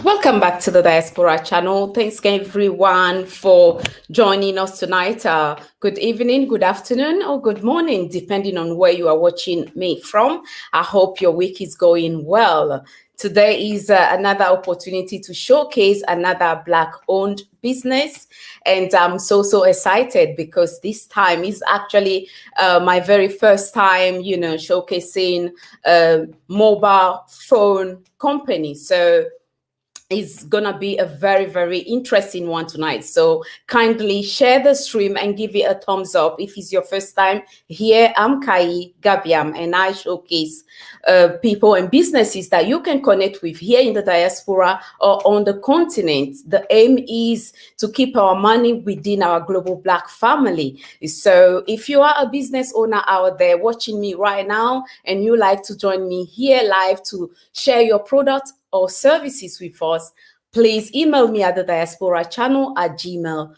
Welcome back to the Diaspora channel. Thanks everyone for joining us tonight. Good evening, good afternoon, or good morning, depending on where you are watching me from. I hope your week is going well. Today is another opportunity to showcase another Black-owned business. And I'm so excited because this time is actually my very first time, showcasing a mobile phone company. So it's gonna be a very interesting one tonight. So kindly share the stream and give it a thumbs up if it's your first time here. I'm Kai Gabiam, and I showcase people and businesses that you can connect with here in the diaspora or on the continent. The aim is to keep our money within our global Black family. So if you are a business owner out there watching me right now and you like to join me here live to share your product or services with us, please email me at the diaspora channel at gmail.com.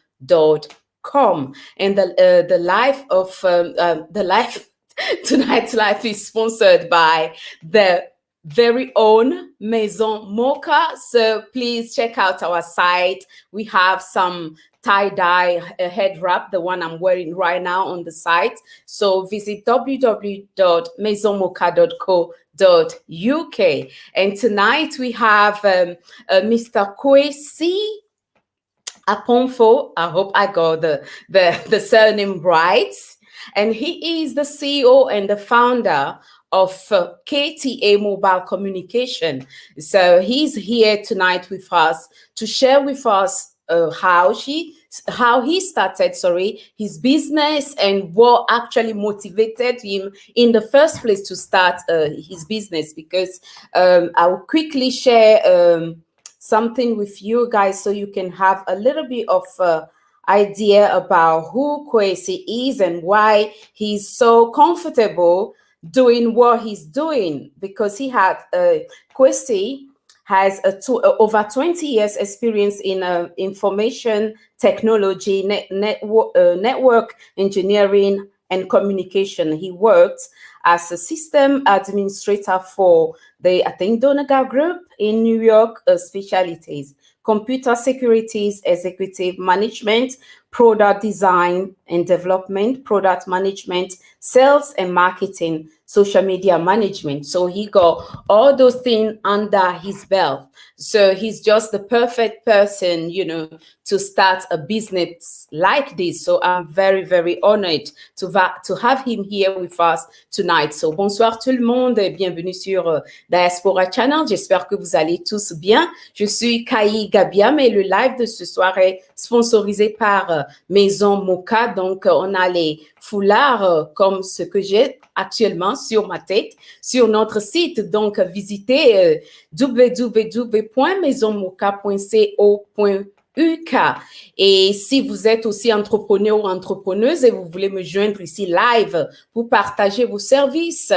And the live tonight's live is sponsored by the very own Maison Mocha. So please check out our site. We have some tie-dye head wrap, the one I'm wearing right now on the site. So visit www.maisonmocha.co.uk. And tonight we have Mr. Kwesi Aponfo. I hope I got the surname right. And he is the CEO and the founder of KTA Mobile Communication. So he's here tonight with us to share with us how he started his business and what actually motivated him in the first place to start his business. Because I will quickly share something with you guys so you can have a little bit of idea about who Kwesi is and why he's so comfortable doing what he's doing. Because Kwesi has over 20 years experience in information technology, network engineering, and communication. He worked as a system administrator for the Donegal Group in New York, specialties, computer securities, executive management, product design and development, product management, sales and marketing, social media management. So he got all those things under his belt. So he's just the perfect person, to start a business like this. So I'm very honored to have him here with us tonight. So bonsoir tout le monde et bienvenue sur Diaspora Channel. J'espère que vous allez tous bien. Je suis Kai Gabiam et le live de ce soir est sponsorisé par Maison Mocha. Donc on a les foulards comme ce que j'ai actuellement sur ma tête sur notre site. Donc visitez www.maisonmocha.co.uk. Et si vous êtes aussi entrepreneur ou entrepreneuse et vous voulez me joindre ici live pour partager vos services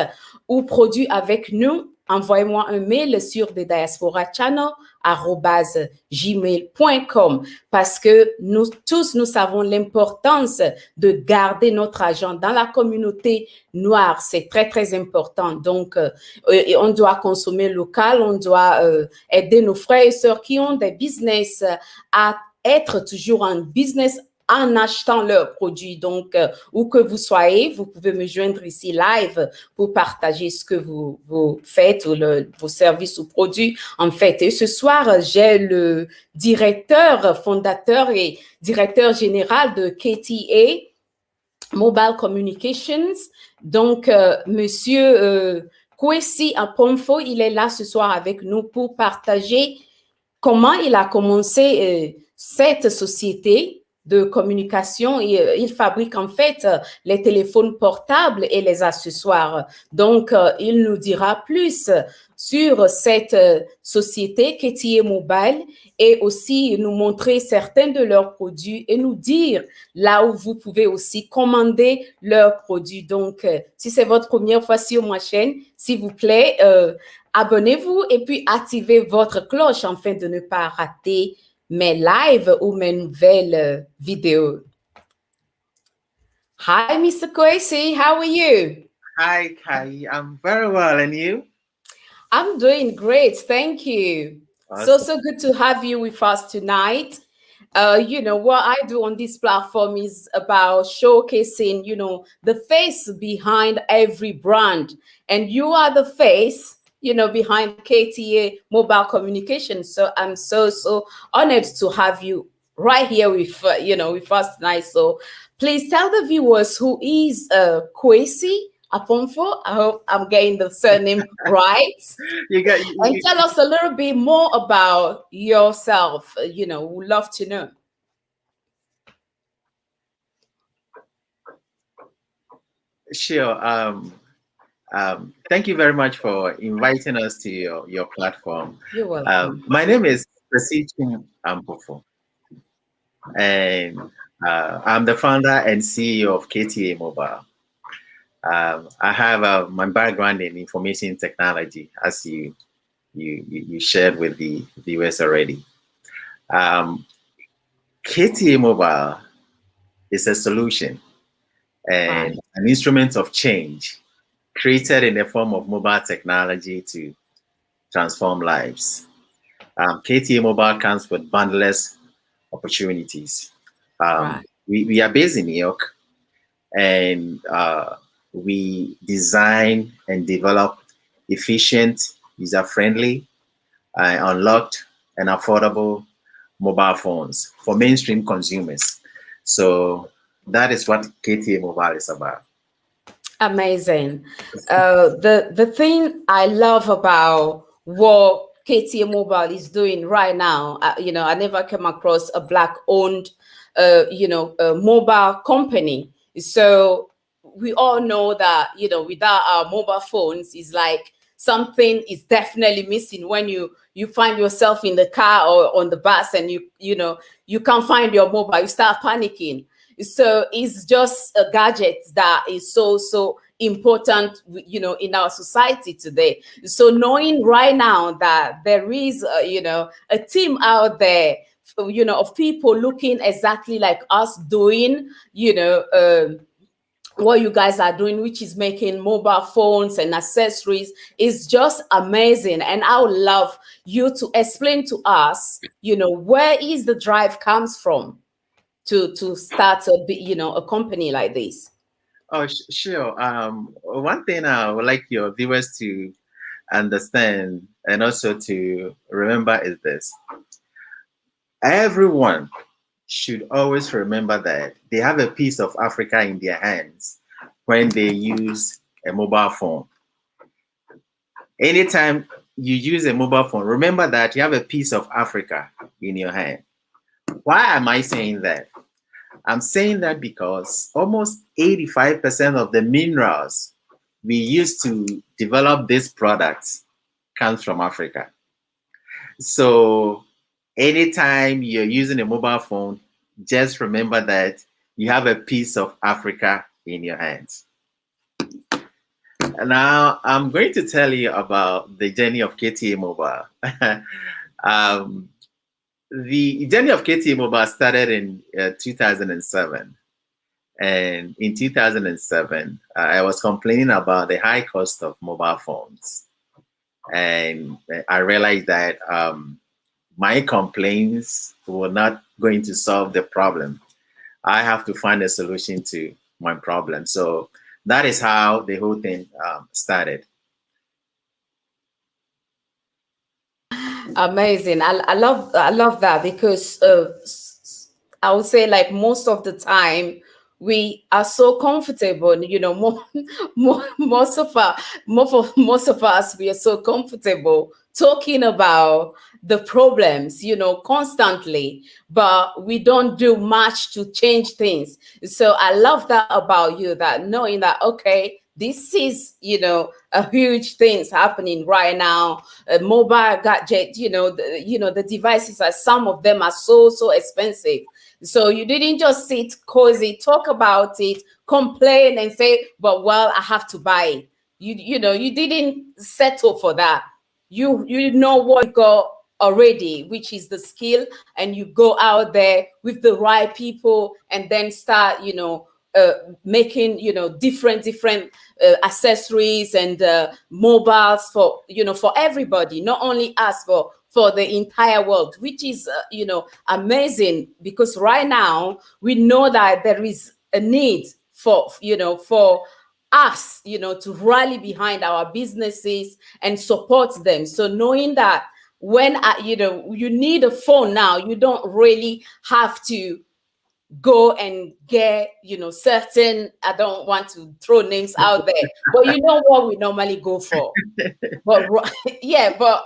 ou produits avec nous, envoyez-moi un mail sur thediasporachannel@gmail.com, parce que nous savons l'importance de garder notre argent dans la communauté noire. C'est très important. Donc, on doit consommer local, on doit aider nos frères et sœurs qui ont des business à être toujours en business en achetant leurs produits. Donc, où que vous soyez, vous pouvez me joindre ici live pour partager ce que vous faites ou vos services ou produits en fait. Et ce soir, j'ai le fondateur et directeur général de KTA Mobile Communications. Donc, monsieur Kwesi Aponfo, il est là ce soir avec nous pour partager comment il a commencé cette société de communication. Il fabrique en fait les téléphones portables et les accessoires. Donc, il nous dira plus sur cette société KTA Mobile et aussi nous montrer certains de leurs produits et nous dire là où vous pouvez aussi commander leurs produits. Donc, si c'est votre première fois sur ma chaîne, s'il vous plaît, abonnez-vous et puis activez votre cloche afin de ne pas rater mes lives ou mes nouvelles vidéos. Hi, Mr. Kwesi, how are you? Hi, Kai. I'm very well, and you? I'm doing great, thank you. Awesome. So good to have you with us tonight. What I do on this platform is about showcasing, the face behind every brand. And you are the face, behind KTA Mobile Communications. So I'm so honored to have you right here with us tonight. So please tell the viewers who is Kwesi Aponfo. I hope I'm getting the surname right. You got And tell us a little bit more about yourself. We'd love to know. sure. Thank you very much for inviting us to your platform. You're welcome. My name is Kwesi Twum-Ampofo, and I'm the founder and CEO of KTA Mobile. I have my background in information technology, as you shared with the viewers already. Um, KTA Mobile is a solution Right. and an instrument of change created in the form of mobile technology to transform lives. KTA Mobile comes with boundless opportunities. Right. We are based in New York, and we design and develop efficient, user-friendly, unlocked, and affordable mobile phones for mainstream consumers. So that is what KTA Mobile is about. Amazing. The thing I love about what KTA Mobile is doing right now, I never came across a black-owned, a mobile company. So we all know that without our mobile phones, is like something is definitely missing when you find yourself in the car or on the bus and you can't find your mobile. You start panicking. So it's just a gadget that is so important, in our society today. So knowing right now that there is a team out there, of people looking exactly like us, doing what you guys are doing, which is making mobile phones and accessories, is just amazing. And I would love you to explain to us, where is the drive comes from to start a company like this. Oh, sure. One thing I would like your viewers to understand and also to remember is this: everyone should always remember that they have a piece of Africa in their hands when they use a mobile phone. Anytime you use a mobile phone, remember that you have a piece of Africa in your hand. Why am I saying that? I'm saying that because almost 85% of the minerals we use to develop these products comes from Africa. So anytime you're using a mobile phone, just remember that you have a piece of Africa in your hands. Now, I'm going to tell you about the journey of KTA Mobile. um, the journey of KTA Mobile started in 2007. And in 2007, I was complaining about the high cost of mobile phones. And I realized that my complaints were not going to solve the problem. I have to find a solution to my problem. So that is how the whole thing started. Amazing. I love that because I would say, like, most of the time we are so comfortable, most of us, we are so comfortable talking about the problems, constantly, but we don't do much to change things. So I love that about you, that knowing that, okay, this is, a huge things happening right now. Mobile gadget, the devices, are some of them are so expensive. So you didn't just sit cozy, talk about it, complain and say, but well, I have to buy it. You didn't settle for that. You know what you got already, which is the skill, and you go out there with the right people and then start, uh, making, different accessories and mobiles for, for everybody, not only us, for the entire world, which is, amazing, because right now we know that there is a need for us, to rally behind our businesses and support them. So knowing that when, you need a phone now, you don't really have to go and get, certain, I don't want to throw names out there, but you know what we normally go for. But yeah, but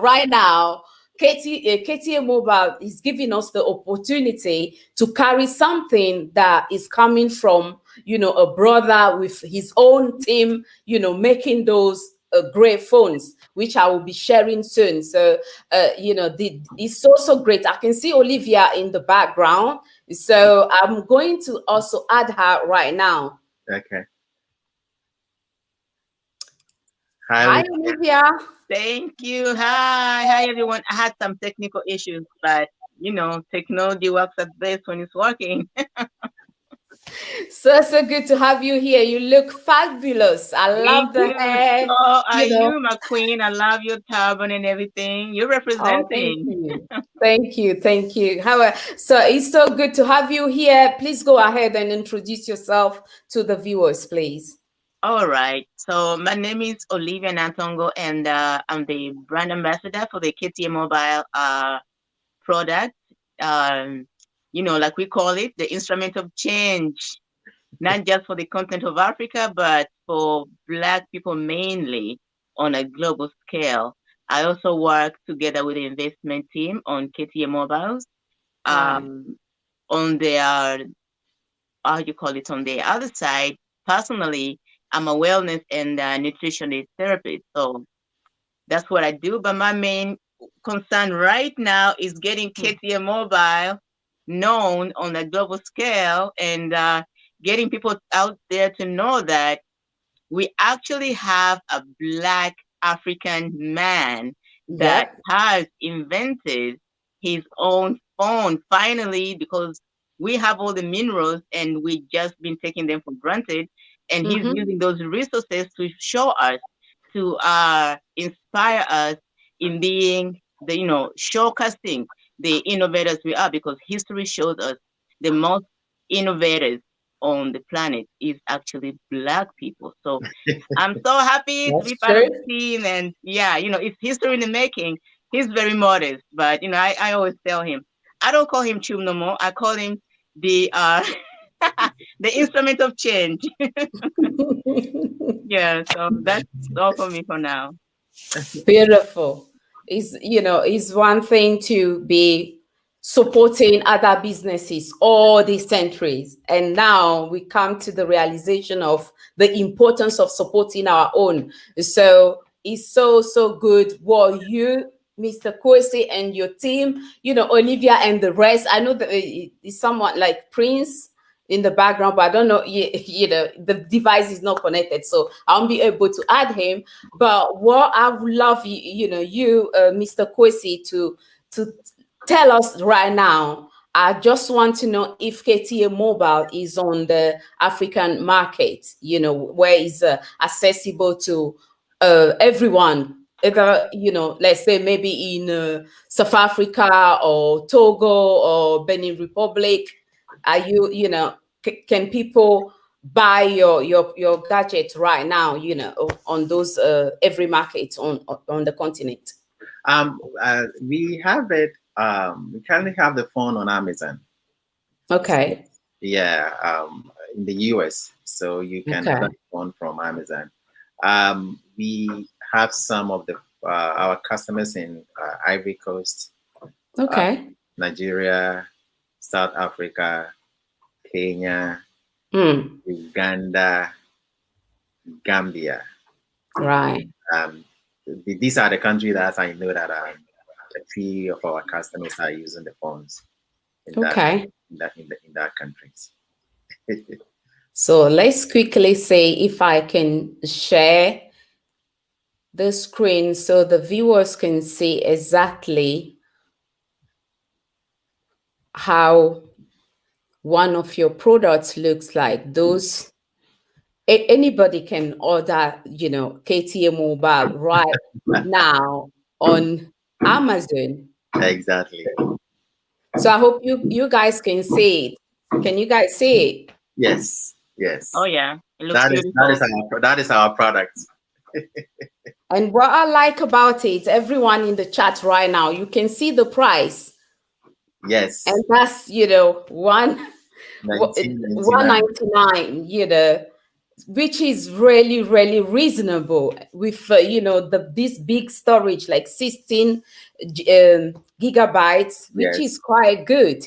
right now, KTA Mobile is giving us the opportunity to carry something that is coming from, a brother with his own team, making those great phones, which I will be sharing soon. So, it's so great. I can see Olivia in the background. So I'm going to also add her right now. Okay. Hi, Olivia. Thank you. Hi, everyone. I had some technical issues, but technology works at best when it's working. So good to have you here. You look fabulous. I love Thank the you. hair. So are you, my queen? I love your turban and everything. You're Oh, thank representing. you. Thank you. So it's so good to have you here. Please go ahead and introduce yourself to the viewers, please. All right. So my name is Olivia Nantongo, and I'm the brand ambassador for the KTA Mobile product. Like we call it, the instrument of change, not just for the continent of Africa, but for Black people mainly on a global scale. I also work together with the investment team on KTA Mobiles. Right. On their, how you call it, on the other side, personally, I'm a wellness and nutritionist therapist. So that's what I do. But my main concern right now is getting KTA Mobile known on a global scale and getting people out there to know that we actually have a Black African man that Yep. has invented his own phone finally, because we have all the minerals and we just been taking them for granted. And he's using those resources to show us, to inspire us in being the, showcasing the innovators we are, because history shows us the most innovators on the planet is actually Black people. So I'm so happy to That's be part of true. the team. And yeah, it's history in the making. He's very modest, but I always tell him, I don't call him Chum no more. I call him the the instrument of change. Yeah, so that's all for me for now. Beautiful. It's one thing to be supporting other businesses all these centuries. And now we come to the realization of the importance of supporting our own. So it's so good what you, Mr. Kwesi, and your team, Olivia and the rest. I know that it's someone like Prince in the background, but I don't know, the device is not connected, so I won't be able to add him. But what I would love you, Mr. Kwesi, to tell us right now, I just want to know if KTA Mobile is on the African market, where it's accessible to everyone, either, let's say maybe in South Africa or Togo or Benin Republic. Are can people buy your gadget right now, on those every market on the continent? We have it. We currently have the phone on Amazon. Okay. Yeah, in the US, so you can buy the phone from Amazon. We have some of our customers in Ivory Coast, Nigeria, South Africa, Kenya, Uganda, Gambia. Right. These are the countries that I know that a few of our customers are using the phones in that countries. So let's quickly say if I can share the screen so the viewers can see exactly how one of your products looks like. Those anybody can order, KTA Mobile right now on Amazon. Exactly. So I hope you guys can see it. Can you guys see it? Yes. Yes. Oh yeah, it looks That is beautiful. our product. And what I like about it, everyone in the chat right now, you can see the price. Yes. And that's, one 1999. 199, which is really, really reasonable with, this big storage, like 16 gigabytes, which Yes. is quite good.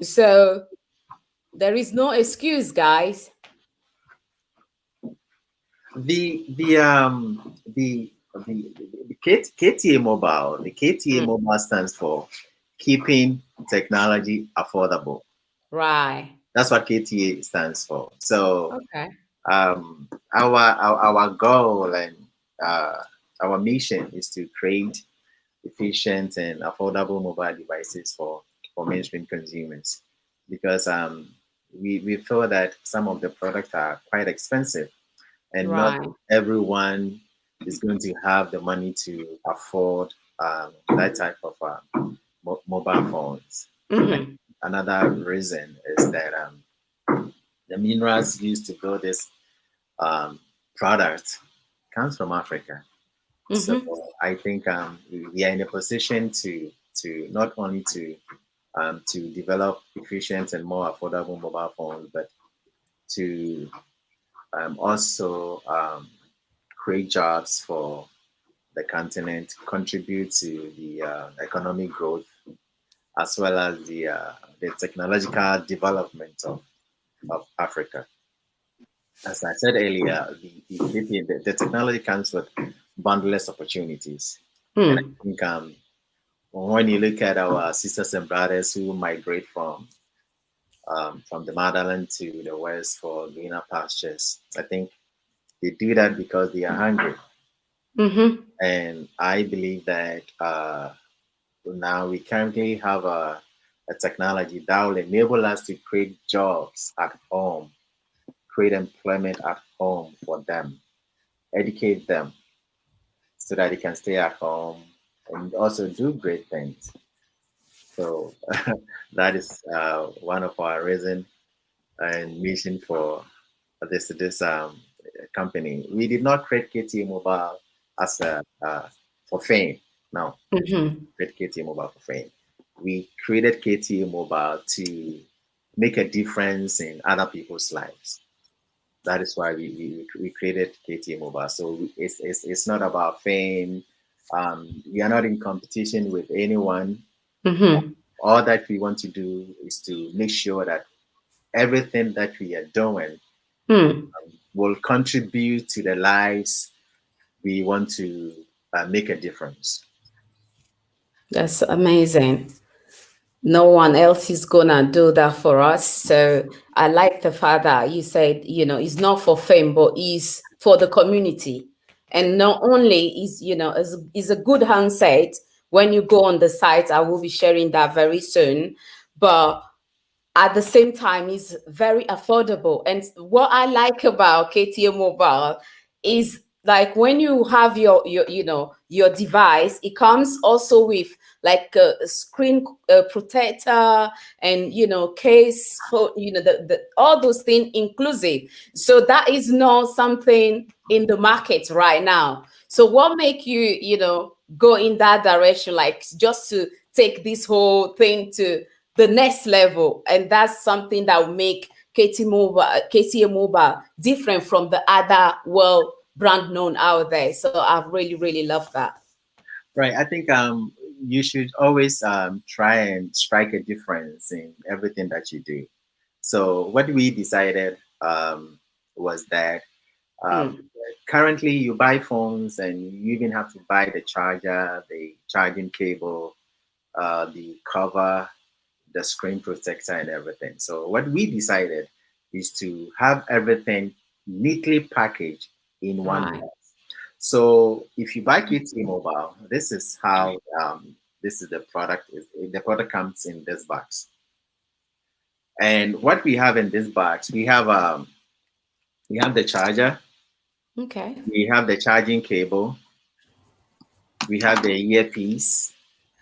So there is no excuse, guys. KTA Mobile. The KTA Mm, Mobile stands for keeping technology affordable. right. That's what KTA stands for. So Okay. our goal and our mission is to create efficient and affordable mobile devices for mainstream consumers, because we feel that some of the products are quite expensive, and not Right. everyone is going to have the money to afford that type of mobile phones. Mm-hmm. Another reason is that the minerals used to build this um, product comes from Africa. So Mm-hmm. I think we are in a position to not only to develop efficient and more affordable mobile phones, but to also create jobs for the continent, contribute to the economic growth, as well as the technological development of Africa. As I said earlier, the technology comes with boundless opportunities. And I Mm. think when you look at our sisters and brothers who migrate from the motherland to the west for greener pastures, I think they do that because they are hungry. Mm-hmm. And I believe that now we currently have a technology that will enable us to create jobs at home, create employment at home for them, educate them so that they can stay at home and also do great things. So that is one of our reason and mission for this company. We did not create KT Mobile as a for fame. No, Mm-hmm. create KT Mobile for fame. We created KT Mobile to make a difference in other people's lives. That is why we created KT Mobile. So it's not about fame. We are not in competition with anyone. Mm-hmm. All that we want to do is to make sure that everything that we are doing Mm. will contribute to the lives we want to make a difference. That's amazing. No one else is gonna do that for us. So I like the fact that you said, it's not for fame, but is for the community. And not only is a good handset when you go on the site. I will be sharing that very soon. But at the same time is very affordable. And what I like about KTA Mobile is like when you have your device, it comes also with like a screen protector and case for the all those things inclusive. So that is not something in the market right now. So what make you go in that direction, like just to take this whole thing to the next level? And that's something that will make KTA Mobile different from the other world brand known out there. So I really, really love that. Right. I think you should always try and strike a difference in everything that you do. So what we decided was that um, Mm, currently you buy phones and you even have to buy the charger, the charging cable, the cover, the screen protector, and everything. So what we decided is to have everything neatly packaged in one right. box. So if you buy QT Mobile, this is how this is the product. The product comes in this box, and what we have in this box, we have the charger, Okay. we have the charging cable, we have the earpiece,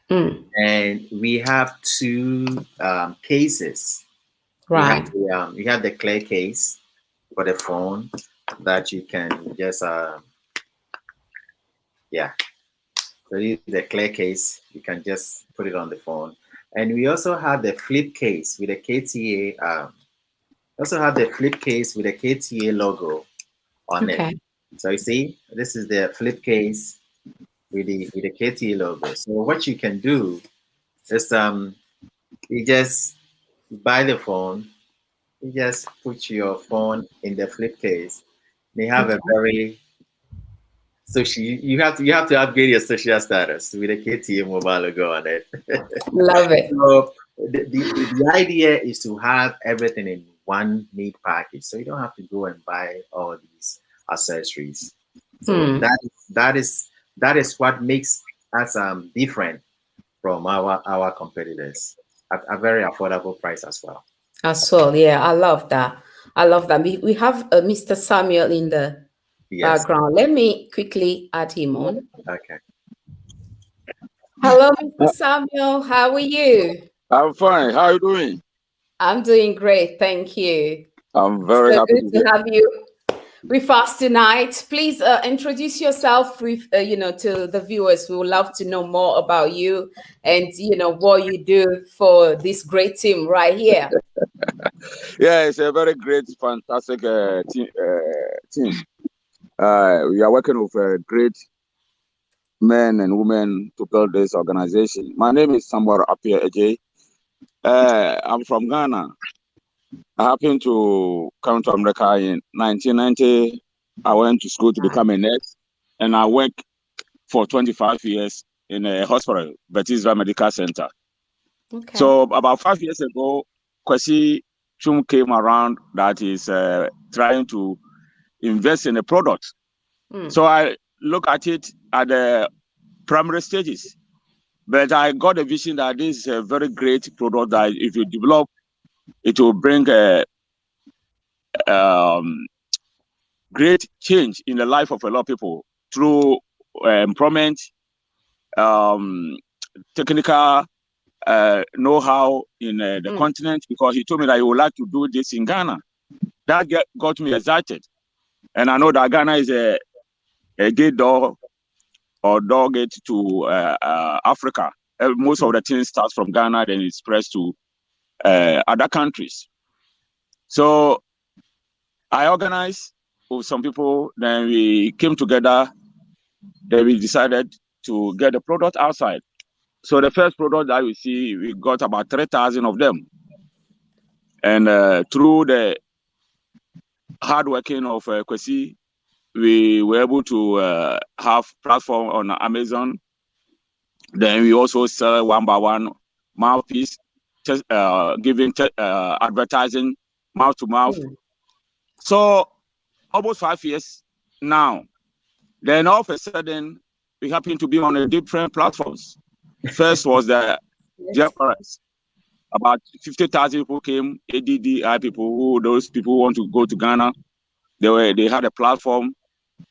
and we have two cases. Right. We have the clear case for the phone that you can just yeah. So this is the clear case. You can just put it on the phone. And we also have the flip case with the KTA. Also have the flip case with the KTA logo on it. So you see, this is the flip case with the KTA logo. So what you can do is you just buy the phone. You just put your phone in the flip case. They have a very social. You have to upgrade your social status with a KTA mobile logo on it. Love it. So the idea is to have everything in one neat package, so you don't have to go and buy all these accessories. So that is what makes us different from our competitors at a very affordable price as well. As well, yeah, I love that. I love that. We have Mr. Samuel in the background. Let me quickly add him on. Okay. Hello, Mr. Samuel. How are you? I'm fine. How are you doing? I'm doing great. Thank you. I'm very happy to have you with us tonight. Please introduce yourself with, to the viewers. We would love to know more about you and, what you do for this great team right here. Yeah, it's a very great, fantastic team. We are working with great men and women to build this organization. My name is Samuel Apia Ej. I'm from Ghana. I happened to come to America in 1990. I went to school to become a nurse, and I worked for 25 years in a hospital, Bethesda Medical Center. Okay. So about 5 years ago, Kwesi came around that is trying to invest in a product. So I look at it at the primary stages. But I got a vision that this is a very great product that if you develop, it will bring a great change in the life of a lot of people through employment, technical know-how in the continent, because he told me that he would like to do this in Ghana. That got me excited. And I know that Ghana is a gate door or door gate to Africa. Most of the things starts from Ghana, then it spreads to other countries. So I organized with some people, then we came together, then we decided to get the product outside. So the first product that we see, we got about 3,000 of them. And through the hard working of Kwesi, we were able to have platform on Amazon. Then we also sell one by one mouthpiece, giving advertising mouth to mouth. So almost 5 years now. Then all of a sudden, we happen to be on a different platforms. First was the Japanese. About 50,000 people came, ADDI people, those people who want to go to Ghana. They had a platform.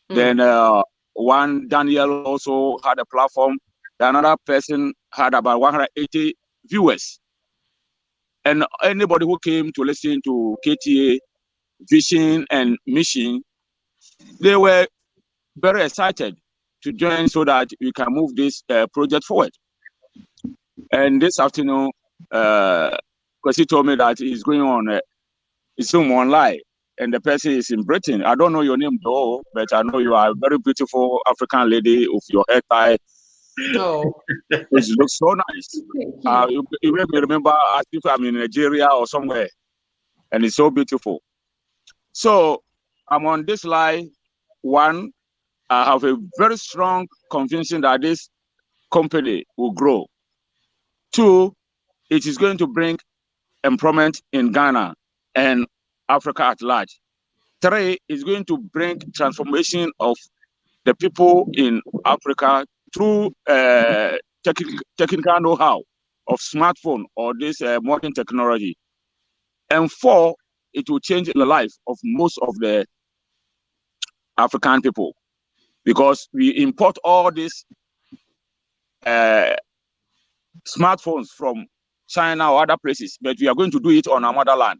Then one Daniel also had a platform. Another person had about 180 viewers. And anybody who came to listen to KTA vision and mission, they were very excited to join so that we can move this project forward. And this afternoon, because he told me that he's going on Zoom online, and the person is in Britain. I don't know your name though, but I know you are a very beautiful African lady with your hair tie. Oh, which looks so nice. You make me remember as if I'm in Nigeria or somewhere, and it's so beautiful. So I'm on this line. One, I have a very strong conviction that this company will grow. Two, it is going to bring employment in Ghana and Africa at large. Three, it's going to bring transformation of the people in Africa through technical know-how of smartphone or this modern technology. And four, it will change the life of most of the African people, because we import all these smartphones from China or other places, but we are going to do it on our motherland.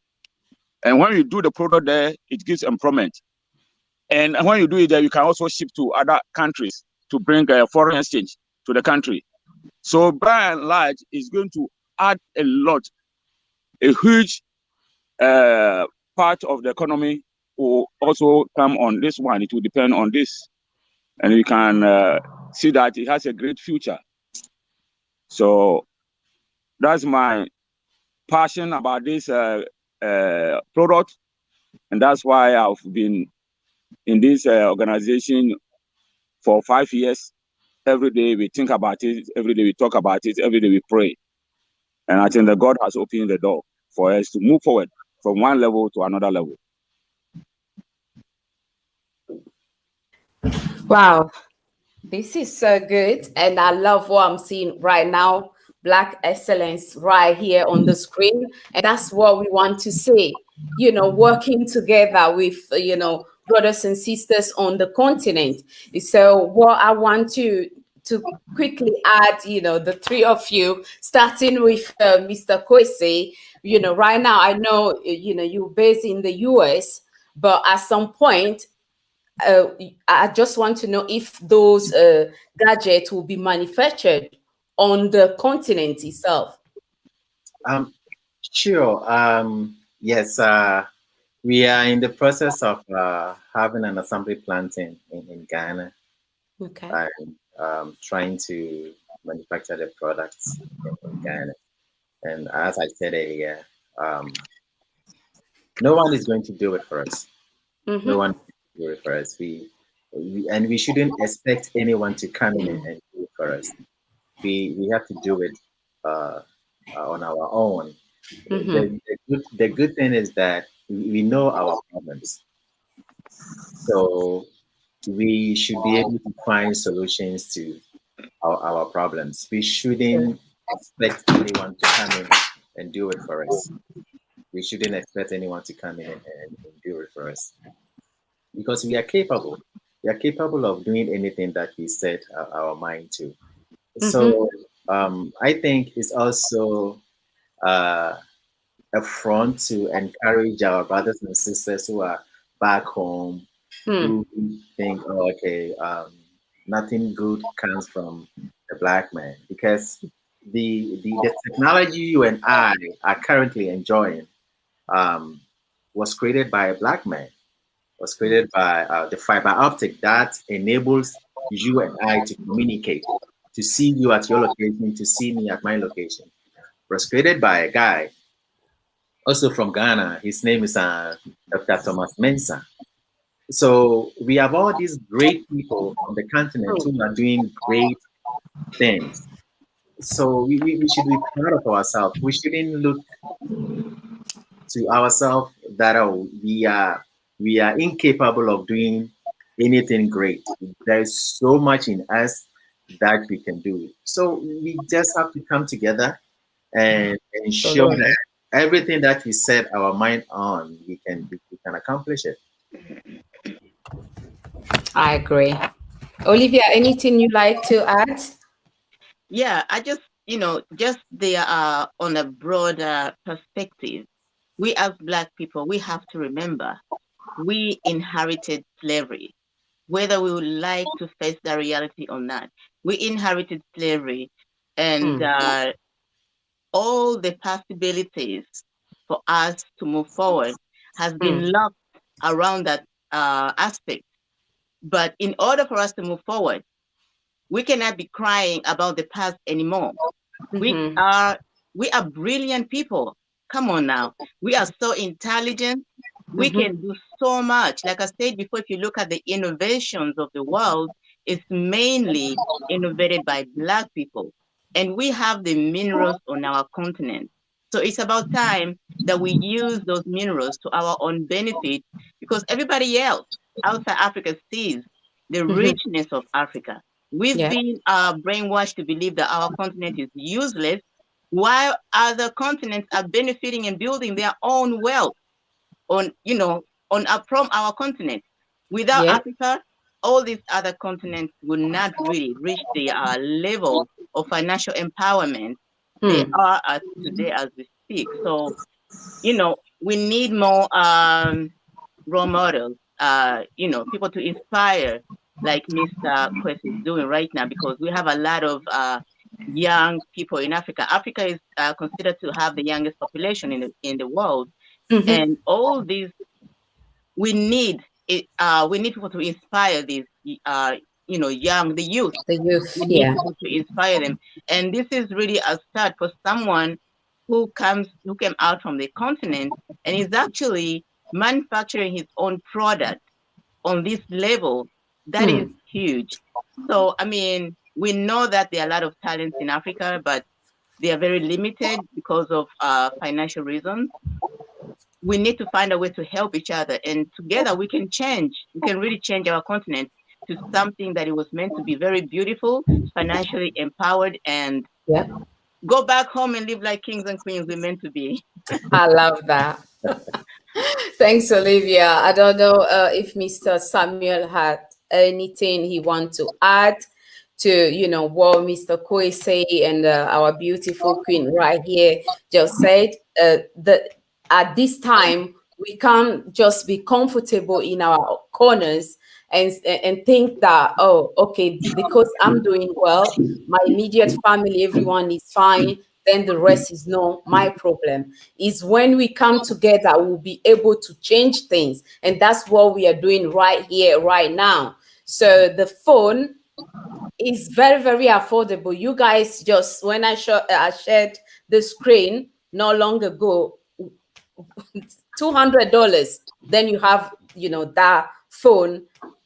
And when you do the product there, it gives employment. And when you do it there, you can also ship to other countries to bring foreign exchange to the country. So by and large, it's going to add a lot, a huge part of the economy will also come on this one. It will depend on this. And you can see that it has a great future. So that's my passion about this product. And that's why I've been in this organization for 5 years. Every day we think about it, every day we talk about it, every day we pray. And I think that God has opened the door for us to move forward from one level to another level. Wow, this is so good. And I love what I'm seeing right now. Black excellence right here on the screen. And that's what we want to see, you know, working together with, you know, brothers and sisters on the continent. So what I want to quickly add, you know, the three of you, starting with Mr. Kwesi, you know, right now, I know, you know, you're based in the US, but at some point, I just want to know if those gadgets will be manufactured on the continent itself. Sure. Yes, we are in the process of having an assembly plant in Ghana. Okay. And trying to manufacture the products in Ghana. And as I said earlier, no one is going to do it for us. Mm-hmm. No one will do it for us. And we shouldn't expect anyone to come in and do it for us. We have to do it on our own. Mm-hmm. The good thing is that we know our problems. So we should be able to find solutions to our problems. We shouldn't expect anyone to come in and do it for us. We shouldn't expect anyone to come in and do it for us. Because we are capable. We are capable of doing anything that we set our mind to. So I think it's also a front to encourage our brothers and sisters who are back home, who think, oh, okay, nothing good comes from the black man, because the technology you and I are currently enjoying was created by a black man, was created by the fiber optic that enables you and I to communicate, to see you at your location, to see me at my location. Was created by a guy also from Ghana. His name is Dr. Thomas Mensah. So we have all these great people on the continent who are doing great things. So we should be proud of ourselves. We shouldn't look to ourselves that we are incapable of doing anything great. There is so much in us that we can do. So we just have to come together and ensure that everything that we set our mind on, we can accomplish it. I agree. Olivia, anything you like to add? Yeah, I just, just the on a broader perspective, we as Black people, we have to remember we inherited slavery, whether we would like to face the reality or not. We inherited slavery, and all the possibilities for us to move forward has been locked around that aspect. But in order for us to move forward, we cannot be crying about the past anymore. We are brilliant people. Come on now. We are so intelligent. We can do so much. Like I said before, if you look at the innovations of the world, it's mainly innovated by Black people. And we have the minerals on our continent. So it's about time that we use those minerals to our own benefit, because everybody else outside Africa sees the richness of Africa. We've been brainwashed to believe that our continent is useless, while other continents are benefiting and building their own wealth from our continent. Without Africa, all these other continents will not really reach the level of financial empowerment they are as today as we speak. So, you know, we need more role models, you know, people to inspire, like Mr. Kwesi is doing right now, because we have a lot of young people in Africa. Africa is considered to have the youngest population in the world, and all these we need people to inspire these you know, the youth. The youth, We need people to inspire them, and this is really a start for someone who came out from the continent and is actually manufacturing his own product on this level. That is huge. So I mean, we know that there are a lot of talents in Africa, but they are very limited because of financial reasons. We need to find a way to help each other, and together we can really change our continent to something that it was meant to be very beautiful, financially empowered, and go back home and live like kings and queens we're meant to be. I love that. Thanks, Olivia. I don't know if Mr. Samuel had anything he wants to add to, you know, what Mr. Kwesi and our beautiful queen right here just said. That at this time, we can't just be comfortable in our corners and think that, oh, okay, because I'm doing well, my immediate family, everyone is fine, then the rest is not my problem. Is when we come together, we'll be able to change things. And that's what we are doing right here, right now. So the phone is very, very affordable. You guys just, when I shared the screen not long ago, $200, then you have, you know, that phone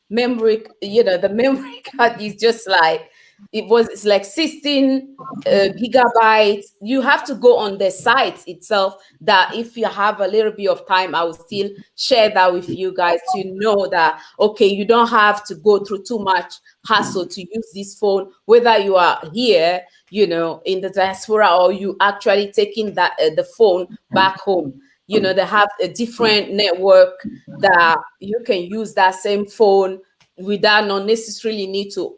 memory, you know, the memory card is just like, it's like 16 gigabytes. You have to go on the site itself, that if you have a little bit of time, I will still share that with you guys to know that, okay, you don't have to go through too much hassle to use this phone, whether you are here, you know, in the diaspora, or you actually taking that the phone back home. You know, they have a different network that you can use that same phone without not necessarily need to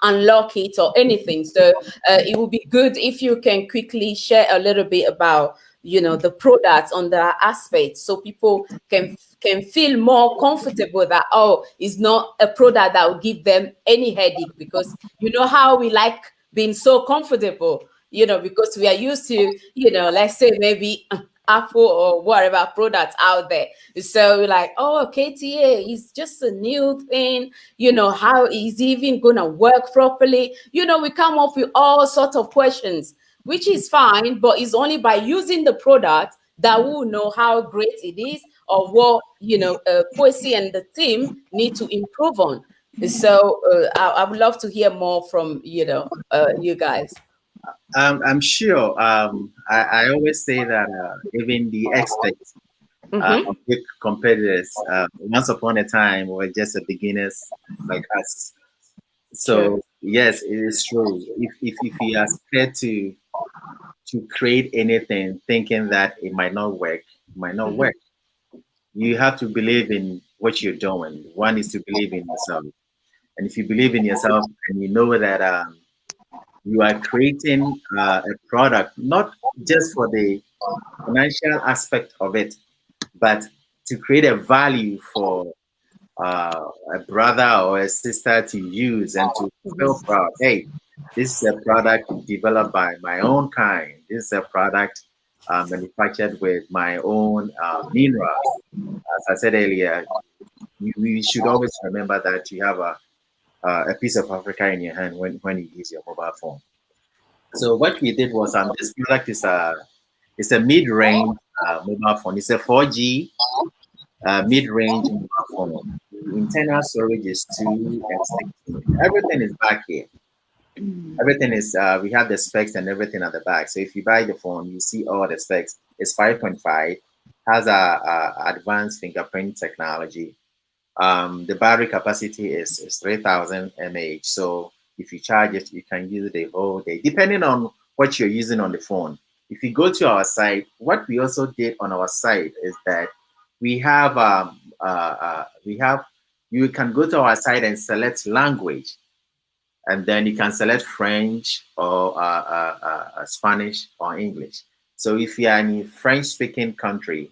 unlock it or anything. So it would be good if you can quickly share a little bit about, you know, the products on the aspect, so people can feel more comfortable that, oh, it's not a product that will give them any headache, because you know how we like being so comfortable, you know, because we are used to, you know, let's say maybe Apple or whatever products out there. So we're like, oh, KTA is just a new thing. You know, how is it even gonna work properly? You know, we come up with all sorts of questions, which is fine, but it's only by using the product that we'll know how great it is, or what, you know, Kwesi and the team need to improve on. So I would love to hear more from, you know, you guys. I'm sure. I always say that even the experts, big competitors, once upon a time were just beginners like us. So yes, it is true. If you are scared to create anything, thinking that it might not work, it might not work. You have to believe in what you're doing. One is to believe in yourself, and if you believe in yourself and you know that you are creating a product, not just for the financial aspect of it, but to create a value for a brother or a sister to use and to feel proud. Hey, this is a product developed by my own kind. This is a product manufactured with my own minerals. As I said earlier, you should always remember that you have a piece of Africa in your hand when you use your mobile phone. So what we did was this product is a mid-range mobile phone. It's a 4G mid-range mobile phone. Internal storage is 2 and 16. Everything is back here. Everything is we have the specs and everything at the back. So if you buy the phone, you see all the specs. It's 5.5, has a advanced fingerprint technology. The battery capacity is 3,000 mAh. So if you charge it, you can use it the whole day, depending on what you're using on the phone. If you go to our site, what we also did on our site is that we have you can go to our site and select language. And then you can select French or Spanish or English. So if you are in a French-speaking country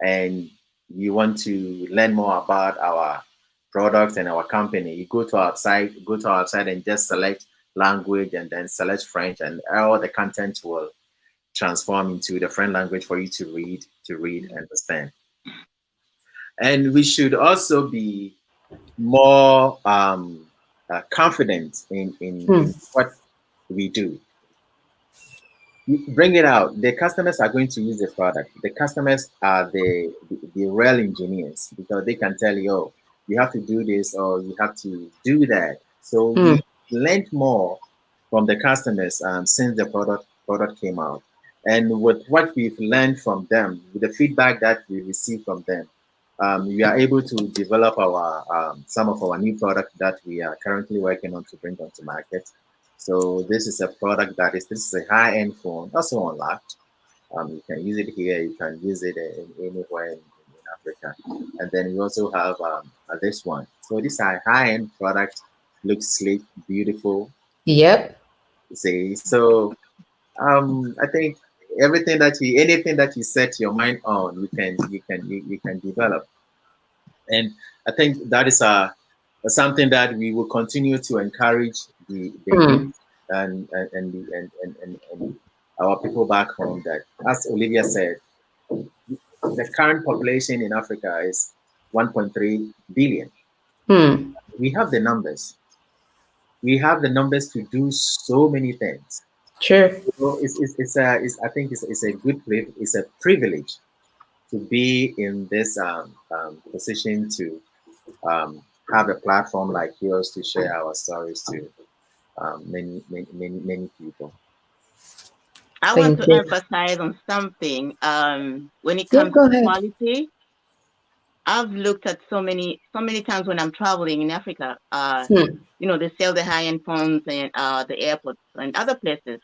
and you want to learn more about our product and our company, you go to our site, and just select language and then select French, and all the content will transform into the French language for you to read, and understand. And we should also be more confident in what we do. You bring it out. The customers are going to use the product. The customers are the real engineers, because they can tell you, oh, you have to do this or you have to do that. So we learned more from the customers since the product came out. And with what we've learned from them, with the feedback that we receive from them, we are able to develop our some of our new product that we are currently working on to bring onto market. So this is a product this is a high-end phone, also unlocked. You can use it here, you can use it anywhere in Africa. And then we also have this one. So this is a high-end product, looks sleek, beautiful. Yep. See, so I think anything that you set your mind on, you can develop. And I think that is something that we will continue to encourage the youth and our people back home, that, as Olivia said, the current population in Africa is 1.3 billion. We have the numbers. We have the numbers to do so many things. Sure. So I think it's a good it's a privilege to be in this position to have a platform like yours to share our stories to many people. I want to emphasize on something. When it comes to quality, I've looked at so many times when I'm traveling in Africa. You know, they sell the high-end phones and the airports and other places.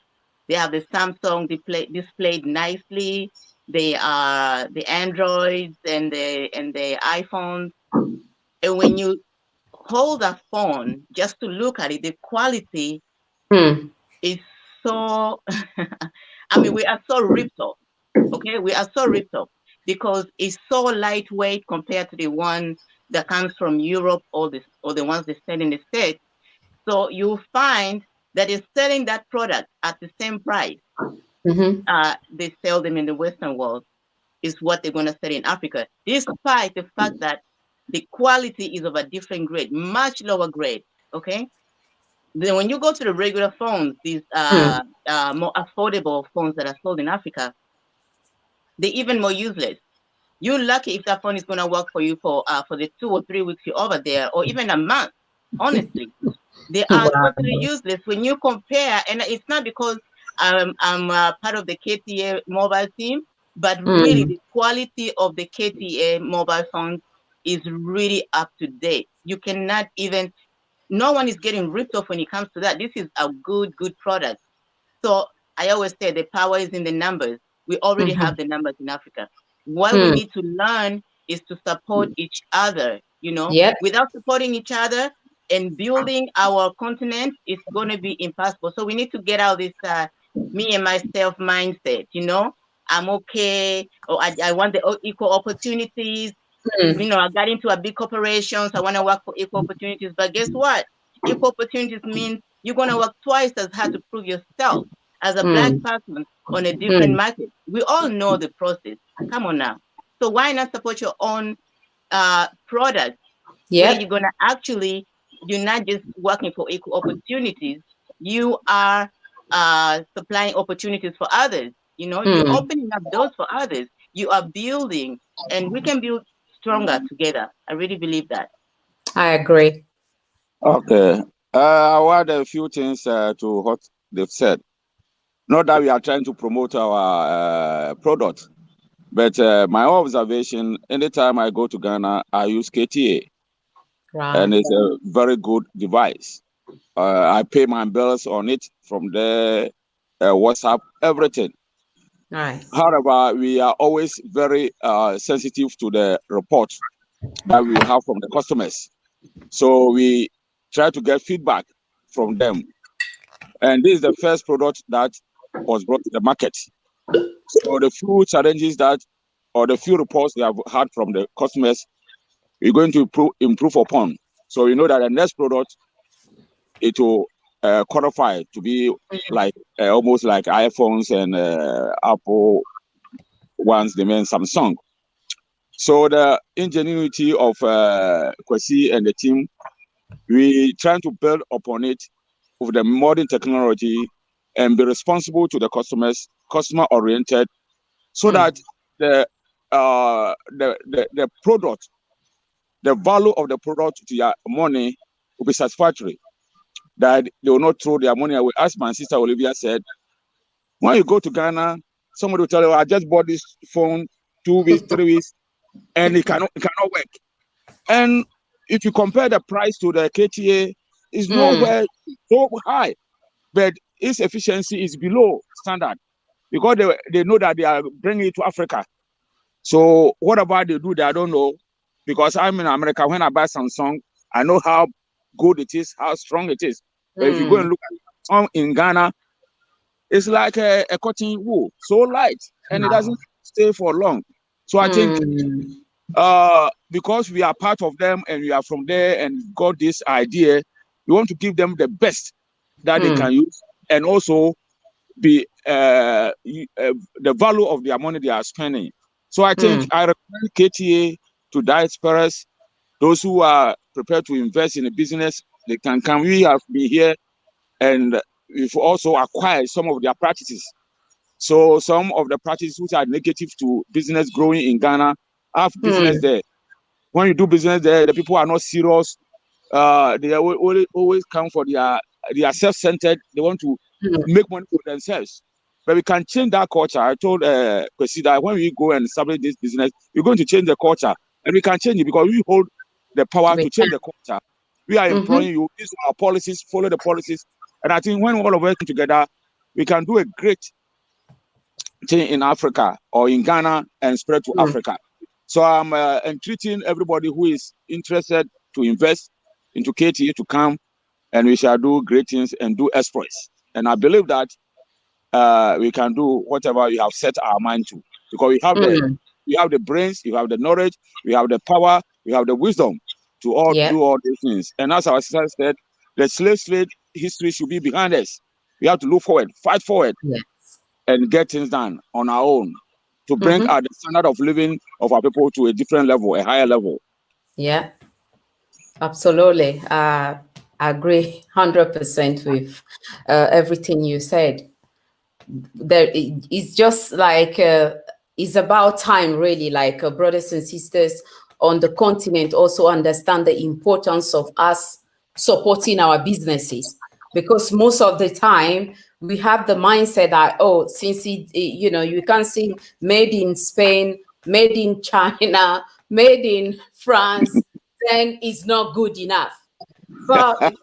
They have the Samsung displayed nicely. They are the Androids and the iPhones. And when you hold a phone just to look at it, the quality is so. I mean, we are so ripped off. Okay, we are so ripped off because it's so lightweight compared to the one that comes from Europe or the ones they sell in the States. So you find that is selling that product at the same price they sell them in the Western world is what they're going to sell in Africa, despite the fact that the quality is of a different grade, much lower grade. Okay. Then when you go to the regular phones, these more affordable phones that are sold in Africa, they're even more useless. You're lucky if that phone is going to work for you for the 2 or 3 weeks you're over there, or even a month. Honestly, they are totally useless when you compare. And it's not because I'm part of the KTA mobile team, but really the quality of the KTA mobile phones is really up to date. You cannot even. No one is getting ripped off when it comes to that. This is a good product. So I always say the power is in the numbers. We already have the numbers in Africa. What we need to learn is to support each other, you know. Without supporting each other and building our continent, it's going to be impossible. So we need to get out this me and myself mindset, you know. I'm okay, or I want the equal opportunities. You know, I got into a big corporation, so I want to work for equal opportunities. But guess what? Equal opportunities means you're going to work twice as hard to prove yourself as a Black person on a different market. We all know the process. Come on now. So why not support your own product? Where you're going to actually, you're not just working for equal opportunities. You are supplying opportunities for others. You know, you're opening up doors for others. You are building, and we can build stronger together. I really believe that. I agree. Okay. I'll add a few things to what they've said. Not that we are trying to promote our product, but my observation, anytime I go to Ghana, I use KTA. Right. And it's a very good device. I pay my bills on it from the WhatsApp, everything. Nice. However, we are always very sensitive to the reports that we have from the customers. So we try to get feedback from them. And this is the first product that was brought to the market. So the few challenges that, or the few reports we have had from the customers, we're going to improve upon. So we know that the next product, it will qualify to be like almost like iPhones and Apple ones, they mean Samsung. So the ingenuity of Kwesi and the team, we trying to build upon it with the modern technology and be responsible to the customers, customer oriented, so that the product, the value of the product to your money will be satisfactory. That they will not throw their money away. As my sister Olivia said, when you go to Ghana, somebody will tell you, I just bought this phone 2 weeks, 3 weeks, and it cannot work. And if you compare the price to the KTA, it's nowhere so high, but its efficiency is below standard because they know that they are bringing it to Africa. So whatever they do, I don't know, because I'm in America. When I buy Samsung, I know how good it is, how strong it is. But if you go and look at Samsung in Ghana, it's like a cotton wool, so light, and it doesn't stay for long. So I think because we are part of them and we are from there and got this idea, we want to give them the best that they can use, and also be the value of their money they are spending. So I think I recommend KTA to diasporas, those who are prepared to invest in a business, they can come. We have been here and we've also acquired some of their practices. So some of the practices which are negative to business growing in Ghana have business there. When you do business there, the people are not serious. They always come for their self-centered. They want to make money for themselves. But we can change that culture. I told Kwesi that when we go and establish this business, we're going to change the culture. And we can change it because we hold the power to change the culture. We are employing you. These are our policies, follow the policies. And I think when all of us come together, we can do a great thing in Africa or in Ghana and spread to Africa. So I'm entreating everybody who is interested to invest into KTA to come, and we shall do great things and do exploits. And I believe that we can do whatever we have set our mind to, because we have the brains, we have the knowledge, we have the power, we have the wisdom to do all these things. And as our sister said, the slave history should be behind us. We have to look forward, fight forward, and get things done on our own to bring the standard of living of our people to a different level, a higher level. Yeah, absolutely. I agree 100% with everything you said. It's just like it's about time, really, like brothers and sisters on the continent also understand the importance of us supporting our businesses, because most of the time we have the mindset that, oh, since you can see made in Spain, made in China, made in France, then it's not good enough. But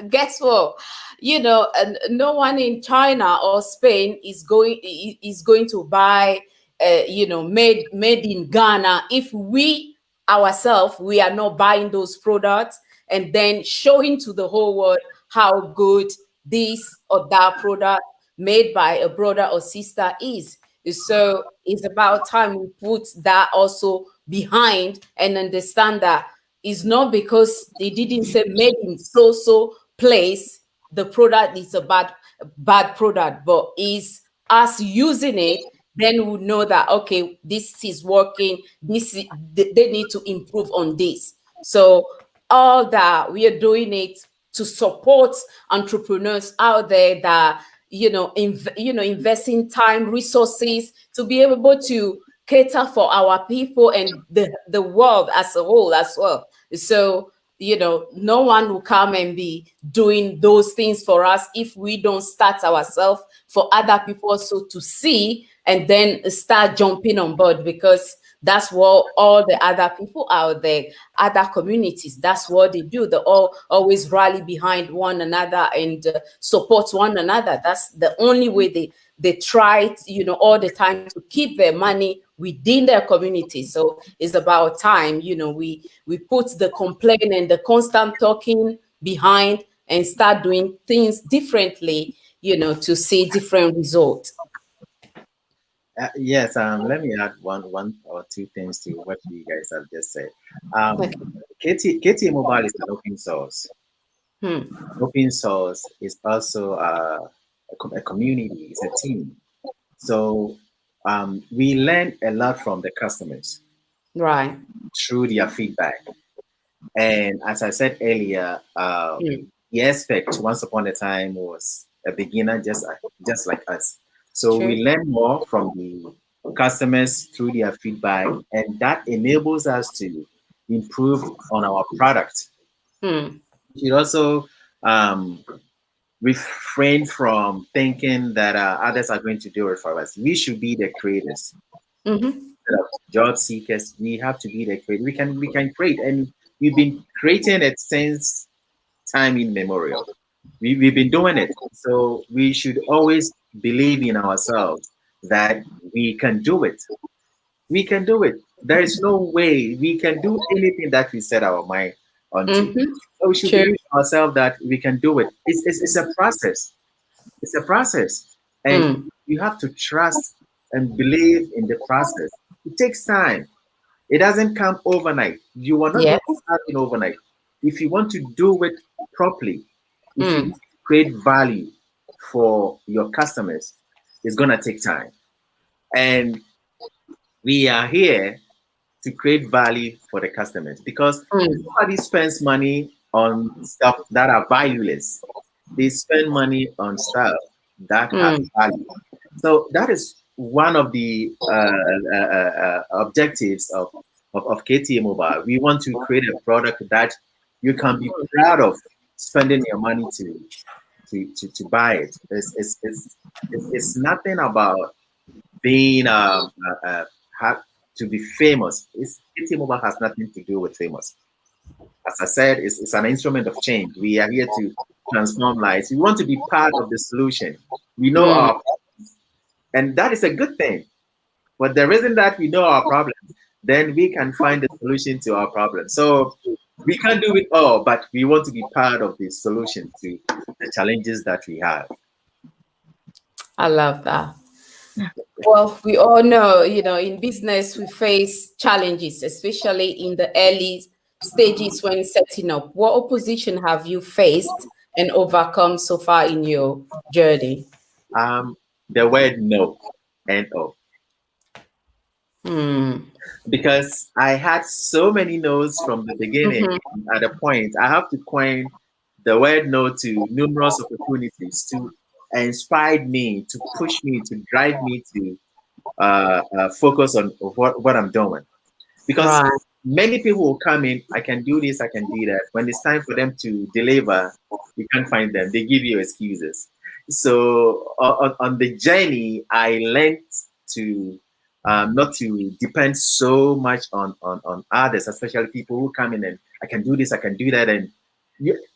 guess what? No one in China or Spain is going to buy, made in Ghana if we ourselves we are not buying those products and then showing to the whole world how good this or that product made by a brother or sister is. So it's about time we put that also behind and understand that it's not because they didn't say made in so place the product is a bad product, but is us using it, then we know that, okay, this is working, they need to improve on this. So all that we are doing it to support entrepreneurs out there that investing time, resources to be able to cater for our people and the world as a whole as well. So no one will come and be doing those things for us if we don't start ourselves for other people also to see and then start jumping on board, because that's what all the other people out there, other communities, that's what they do. They all always rally behind one another and support one another. That's the only way they try, all the time to keep their money within their community. So it's about time, you know, we put the complaint and the constant talking behind and start doing things differently, you know, to see different results. Yes, let me add one or two things to what you guys have just said. Okay. KTA Mobile is an open source. Open source is also a community, it's a team. So we learn a lot from the customers, Right. through their feedback. And as I said earlier, the aspect once upon a time was a beginner just like us. So we learn more from the customers through their feedback, and that enables us to improve on our product. We also refrain from thinking that others are going to do it for us. We should be the creators. Job seekers, we have to be the creators. We can create, and we've been creating it since time immemorial. We've been doing it. So we should always believe in ourselves that we can do it. We can do it. There is no way we can do anything that we set our mind onto. So we should believe in ourselves that we can do it. It's a process. It's a process. And you have to trust and believe in the process. It takes time. It doesn't come overnight. You are not going to start it overnight. If you want to do it properly, if you create value for your customers, it's going to take time. And we are here to create value for the customers, because nobody spends money on stuff that are valueless. They spend money on stuff that have value. So that is one of the objectives of KTA Mobile. We want to create a product that you can be proud of spending your money to buy it. It's nothing about being to be famous. KTA Mobile has nothing to do with famous. As I said, it's an instrument of change. We are here to transform lives. We want to be part of the solution. We know our problems, and that is a good thing. But the reason that we know our problems, then we can find the solution to our problems. So we can't do it all, but we want to be part of the solution to the challenges that we have. I love that. Well, we all know, you know, in business, we face challenges, especially in the early stages when setting up. What opposition have you faced and overcome so far in your journey? The word no, N-O. Because I had so many no's from the beginning. At a point, I have to coin the word no to numerous opportunities to inspire me, to push me, to drive me to focus on what I'm doing. Because many people will come in, I can do this, I can do that. When it's time for them to deliver, you can't find them. They give you excuses. So on the journey, I learned to not to depend so much on others, especially people who come in and I can do this, I can do that, and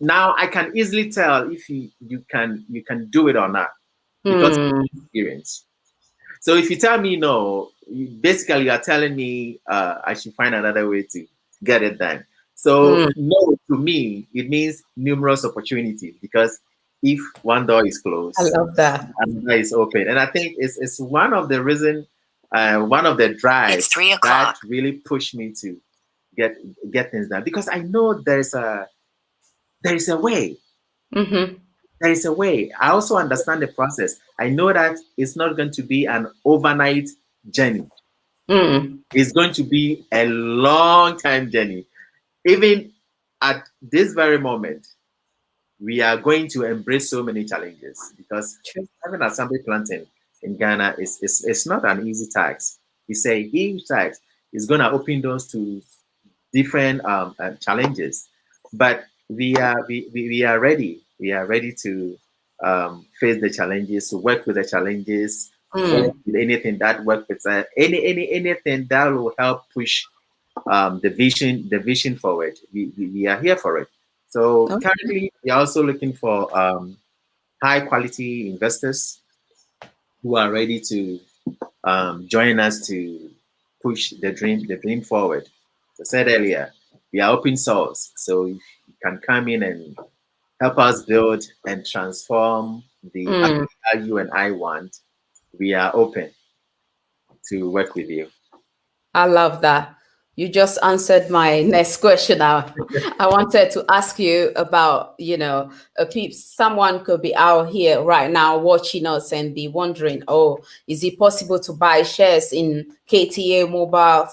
now I can easily tell if you can do it or not because of experience. So if you tell me no, basically you're telling me I should find another way to get it done. So no, to me, it means numerous opportunities, because if one door is closed, I love that. another is open. And I think it's one of the reasons, one of the drives that really pushed me to get things done, because I know there is a way. There is a way. I also understand the process. I know that it's not going to be an overnight journey. It's going to be a long time journey. Even at this very moment, we are going to embrace so many challenges, because having assembly planting in Ghana is not an easy task. It's a huge task. It's going to open doors to different challenges, but we are ready. We are ready to face the challenges, to work with the challenges, work with anything that works with anything that will help push the vision forward. We are here for it. So currently, we are also looking for high quality investors who are ready to join us to push the dream forward. As I said earlier, we are open source, so if you can come in and help us build and transform the Africa you and I want, we are open to work with you. I love that. You just answered my next question. I wanted to ask you about, someone could be out here right now watching us and be wondering, oh, is it possible to buy shares in KTA Mobile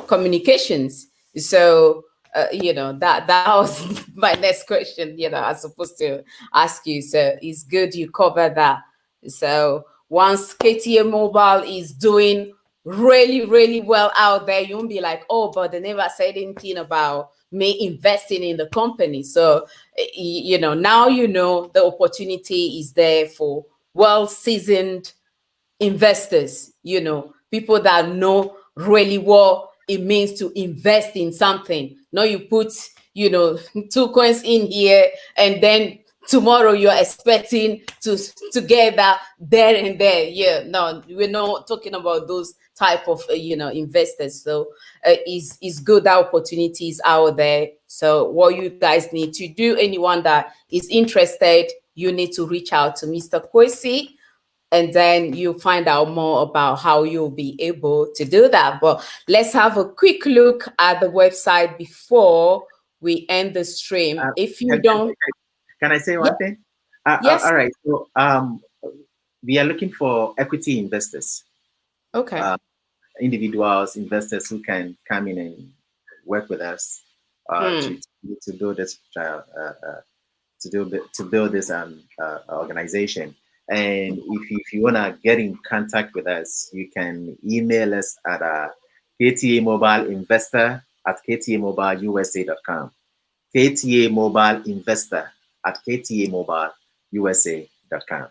Communications? So, that was my next question, I was supposed to ask you. So it's good you covered that. So once KTA Mobile is doing really, really well out there, you won't be like, oh, but they never said anything about me investing in the company. So, now the opportunity is there for well-seasoned investors, people that know really what it means to invest in something. Now you put, 2 coins in here, and then tomorrow you're expecting to get that there and there. Yeah, no, we're not talking about those type of investors. So it's good that opportunities out there. So what you guys need to do, anyone that is interested, you need to reach out to Mr. Kwesi, and then you find out more about how you'll be able to do that. But let's have a quick look at the website before we end the stream. If you can I say one thing? Yes. All right. So we are looking for equity investors. Okay. Individuals, investors who can come in and work with us to build this to build this organization. And if you want to get in contact with us, you can email us at KTA Mobile Investor at ktamobileusa.com. KTA Mobile Investor at ktamobileusa.com.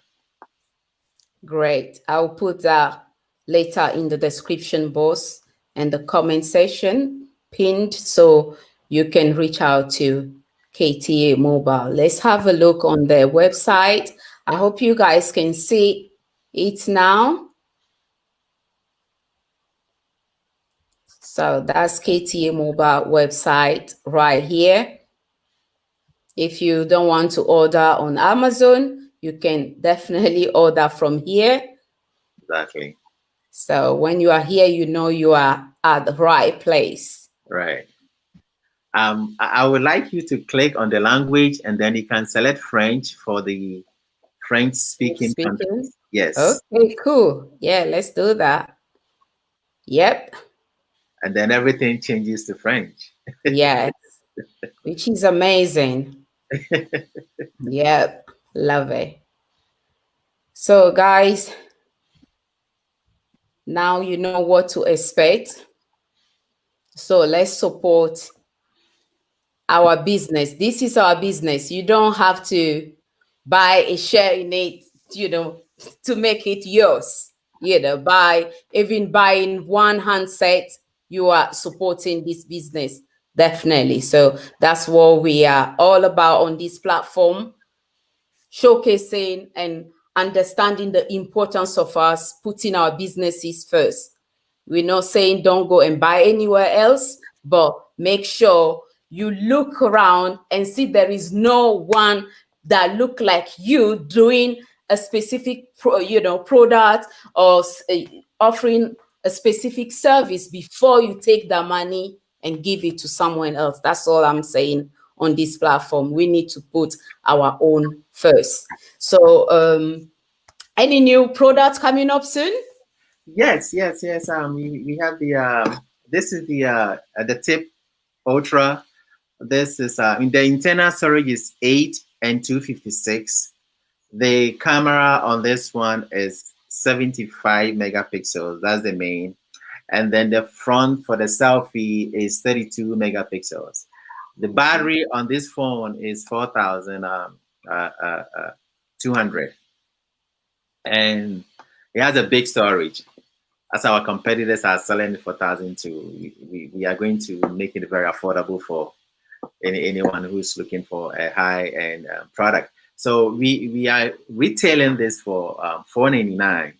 Great. I'll put that later in the description box and the comment section pinned, so you can reach out to KTA Mobile. Let's have a look on their website. I hope you guys can see it now. So that's KTA Mobile website right here. If you don't want to order on Amazon, you can definitely order from here. Exactly. So when you are here, you are at the right place. Right. I would like you to click on the language, and then you can select French for the French-speaking countries. Yes. Okay, cool. Yeah, let's do that. Yep. And then everything changes to French. Yes, which is amazing. Yep, love it. So guys, now you know what to expect. So let's support our business. This is our business. You don't have to buy a share in it, to make it yours. By even buying one handset, you are supporting this business, definitely. So that's what we are all about on this platform, showcasing and understanding the importance of us putting our businesses first. We're not saying don't go and buy anywhere else, but make sure you look around and see there is no one that look like you doing a specific product or offering a specific service before you take the money and give it to someone else. That's all I'm saying on this platform. We need to put our own first. So any new products coming up soon? Yes. We have the this is the Tip Ultra. This is in the internal storage is 8 and 256. The camera on this one is 75 megapixels. That's the main. And then the front for the selfie is 32 megapixels. The battery on this phone is 4,200. And it has a big storage. As our competitors are selling it for 1,002, we are going to make it very affordable for anyone who's looking for a high-end product. So we are retailing this for $499,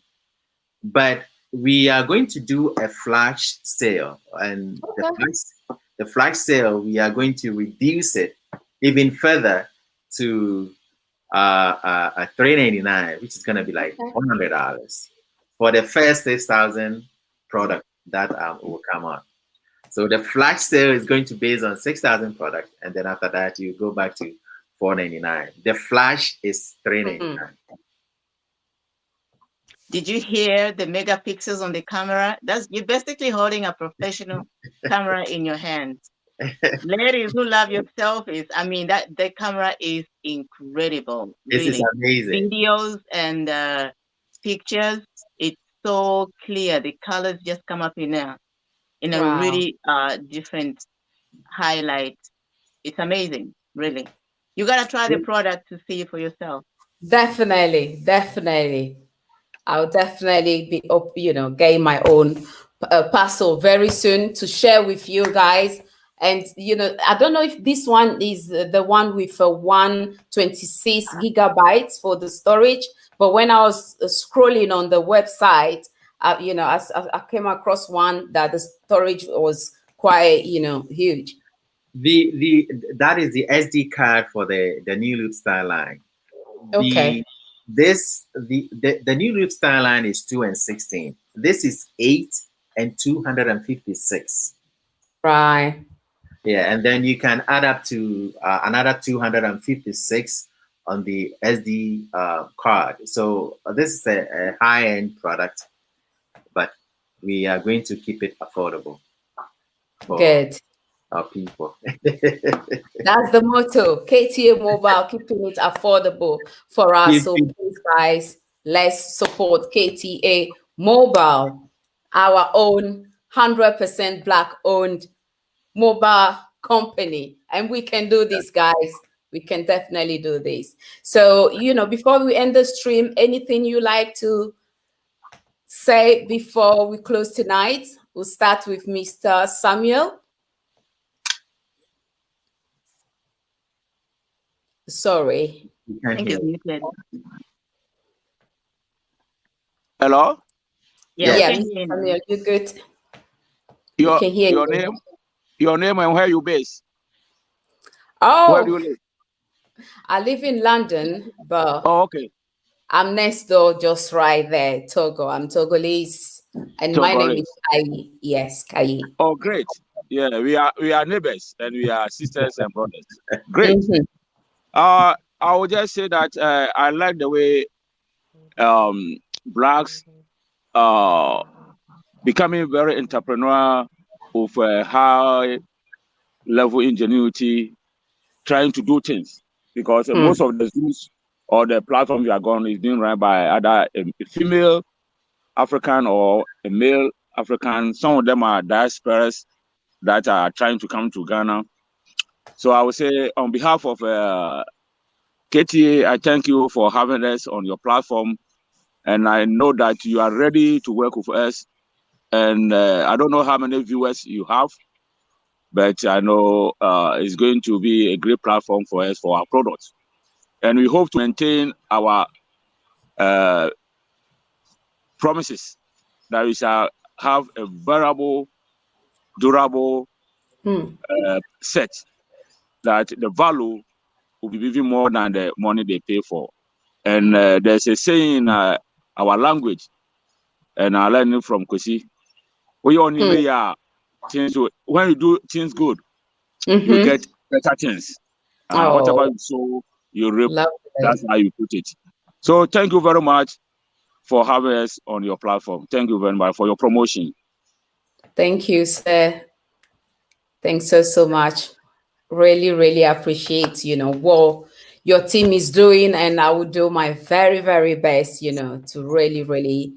but we are going to do a flash sale, and the flash sale, we are going to reduce it even further to $3.99, which is going to be like $100 for the first 6,000 products that will come out. So the flash sale is going to be based on 6,000 products, and then after that you go back to $4.99. The flash is $3.99. Did you hear the megapixels on the camera? You're basically holding a professional camera in your hands. Ladies who love yourself the camera is incredible. This really. is amazing. Videos and pictures, it's so clear. The colors just come up in a really different highlight. It's amazing, really. You gotta try the product to see it for yourself. Definitely. I'll definitely be up, getting my own parcel very soon to share with you guys. And I don't know if this one is the one with 126 gigabytes for the storage, but when I was scrolling on the website, I came across one that the storage was quite huge. That is the SD card for the new loop style line. Okay. The new loop style line is 2 and 16. This is 8 and 256. Right. Yeah, and then you can add up to another 256 on the SD card. So this is a high-end product, but we are going to keep it affordable for Good. our people. That's the motto. KTA Mobile, keeping it affordable for us. So please, guys, let's support KTA Mobile, our own 100% Black-owned mobile company. And we can do this, guys. We can definitely do this. So, before we end the stream, anything you like to say before we close tonight? We'll start with Mr. Samuel. Sorry. Thank you. Hello? Yeah, Mr. Samuel, you're good. You can hear your name and where you based? Oh, where do you live? I live in London, but okay. I'm next door, just right there, Togo. I'm Togolese, and my name is Kai. Yes, Kai. Oh, great. Yeah, we are neighbors and we are sisters and brothers. Great. I would just say that I like the way Blacks becoming very entrepreneurial with a high level ingenuity, trying to do things, because most of the Zooms or the platform we are going is being run by either a female African or a male African. Some of them are diasporas that are trying to come to Ghana. So I would say on behalf of KTA, I thank you for having us on your platform. And I know that you are ready to work with us. And I don't know how many viewers you have, but I know it's going to be a great platform for us for our products. And we hope to maintain our promises that we shall have a variable, durable set, that the value will be even more than the money they pay for. And there's a saying in our language, and I learned it from Kwesi. When you do things good, you get better things. Whatever you sow, you reap. That's how you put it. So thank you very much for having us on your platform. Thank you very much for your promotion. Thank you, sir. Thanks so much. Really, really appreciate, what your team is doing. And I will do my very, very best, to really, really,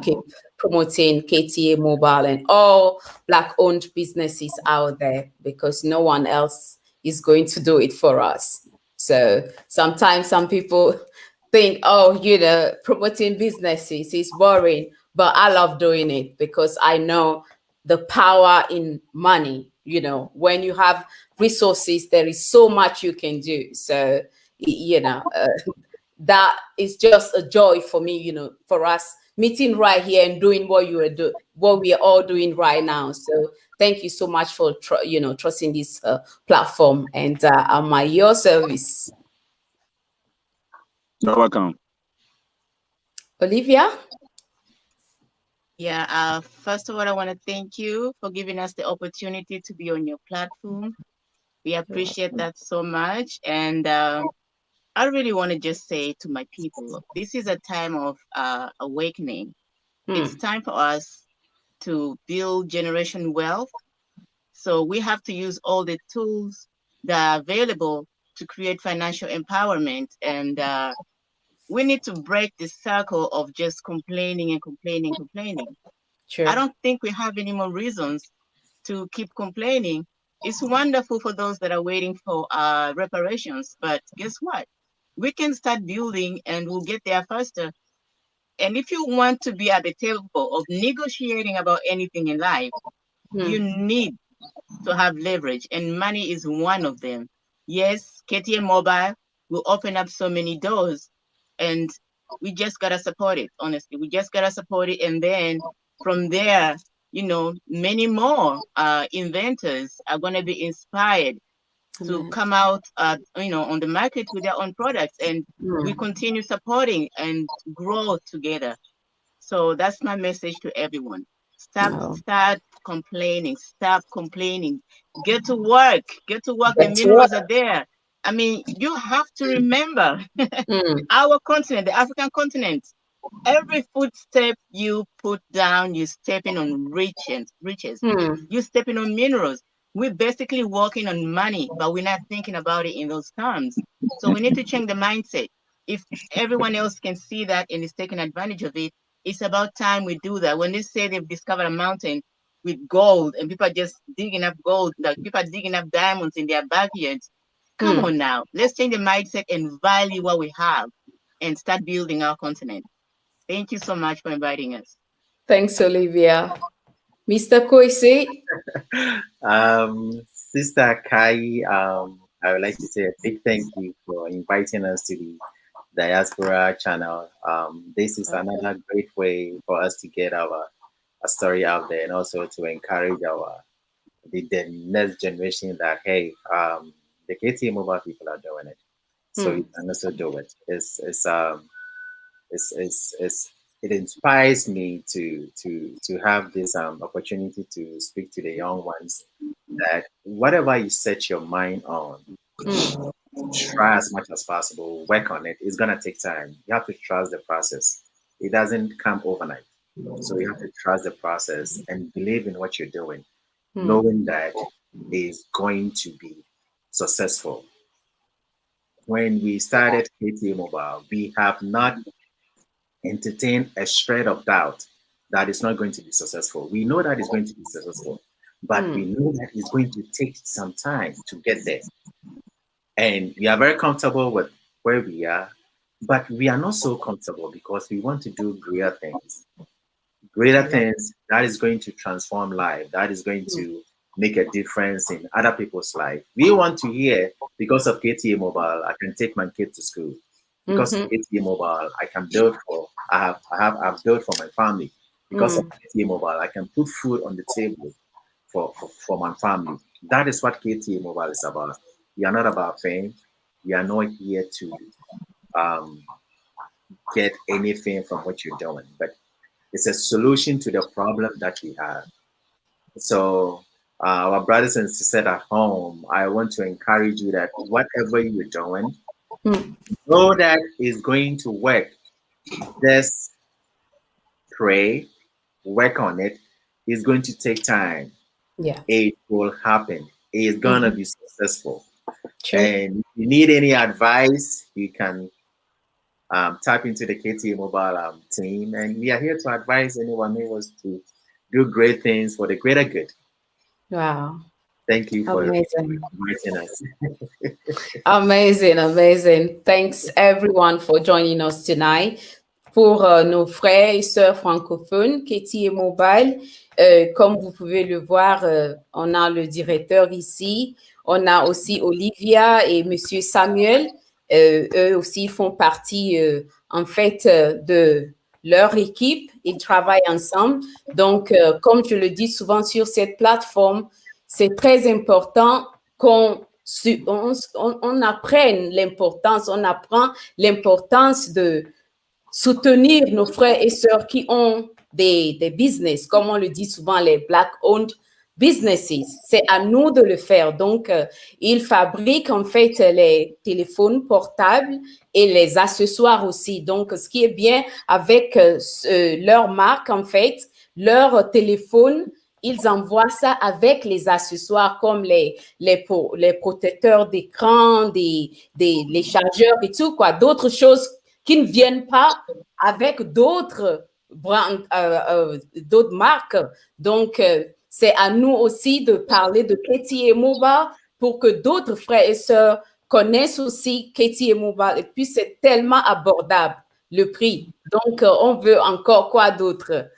keep promoting KTA Mobile and all Black-owned businesses out there, because no one else is going to do it for us. So sometimes some people think, promoting businesses is boring, but I love doing it because I know the power in money. When you have resources, there is so much you can do. So, that is just a joy for me, for us meeting right here and doing what what we are all doing right now. So thank you so much for trusting this platform, and I'm at your service. You're welcome. Olivia? Yeah, first of all, I want to thank you for giving us the opportunity to be on your platform. We appreciate that so much. And I really want to just say to my people, this is a time of awakening. It's time for us to build generation wealth. So we have to use all the tools that are available to create financial empowerment. And we need to break the circle of just complaining and complaining. Sure. I don't think we have any more reasons to keep complaining. It's wonderful for those that are waiting for reparations, but guess what? We can start building and we'll get there faster. And if you want to be at the table of negotiating about anything in life, you need to have leverage, and money is one of them. Yes, KTM Mobile will open up so many doors, and we just gotta support it. Honestly, we just gotta support it, and then from there, many more inventors are gonna be inspired to come out, on the market with their own products, and we continue supporting and grow together. So that's my message to everyone. Start complaining. Stop complaining. Get to work. The minerals are there. I mean, you have to remember our continent, the African continent. Every footstep you put down, you're stepping on riches. You're stepping on minerals. We're basically working on money, but we're not thinking about it in those terms. So we need to change the mindset. If everyone else can see that and is taking advantage of it, it's about time we do that. When they say they've discovered a mountain with gold and people are just digging up gold, like people are digging up diamonds in their backyards, come on now. Let's change the mindset and value what we have and start building our continent. Thank you so much for inviting us. Thanks, Olivia. Mr. Kwesi? Sister Kai, I would like to say a big thank you for inviting us to the Diaspora channel. This is another great way for us to get our story out there, and also to encourage the next generation that, hey, the KTA mobile people are doing it, so you can also do it. It inspires me to have this opportunity to speak to the young ones, that whatever you set your mind on, try as much as possible, work on it. It's gonna take time. You have to trust the process. It doesn't come overnight. So you have to trust the process and believe in what you're doing, knowing that it's going to be successful. When we started KTA Mobile, we have not entertained a shred of doubt that it's not going to be successful. We know that it's going to be successful, but we know that it's going to take some time to get there. And we are very comfortable with where we are, but we are not so comfortable because we want to do greater things. Greater things that is going to transform life, that is going to make a difference in other people's life. We want to hear, because of KTA Mobile, I can take my kid to school. Because of KTA Mobile, I can build I've built for my family. Because of KTA Mobile, I can put food on the table for my family. That is what KTA Mobile is about. We are not about fame. We are not here to get anything from what you're doing, but it's a solution to the problem that we have. So our brothers and sisters at home, I want to encourage you that whatever you're doing, know that it's going to work. Just pray, work on it. It's going to take time. Yeah. It will happen. It's gonna be successful. Sure. And if you need any advice, you can tap into the KTA Mobile team, and we are here to advise anyone who wants to do great things for the greater good. Wow. Thank you for inviting us. Amazing. Thanks everyone for joining us tonight. Pour nos frères et sœurs francophones, KTA Mobile, comme vous pouvez le voir, on a le directeur ici, on a aussi Olivia et Monsieur Samuel. Eux aussi font partie, en fait, de leur équipe, ils travaillent ensemble. Donc, comme je le dis souvent sur cette plateforme, c'est très important qu'on apprenne l'importance, on apprend l'importance de soutenir nos frères et sœurs qui ont des business, comme on le dit souvent, les Black-owned businesses. C'est à nous de le faire. Donc, ils fabriquent en fait les téléphones portables et les accessoires aussi. Donc, ce qui est bien avec leur marque, en fait, leur téléphone, ils envoient ça avec les accessoires comme les protecteurs d'écran, les chargeurs et tout, quoi. D'autres choses qui ne viennent pas avec d'autres marques. Donc, c'est à nous aussi de parler de KTA Mobile pour que d'autres frères et sœurs connaissent aussi KTA Mobile. Et puis, c'est tellement abordable, le prix. Donc, on veut encore quoi d'autre?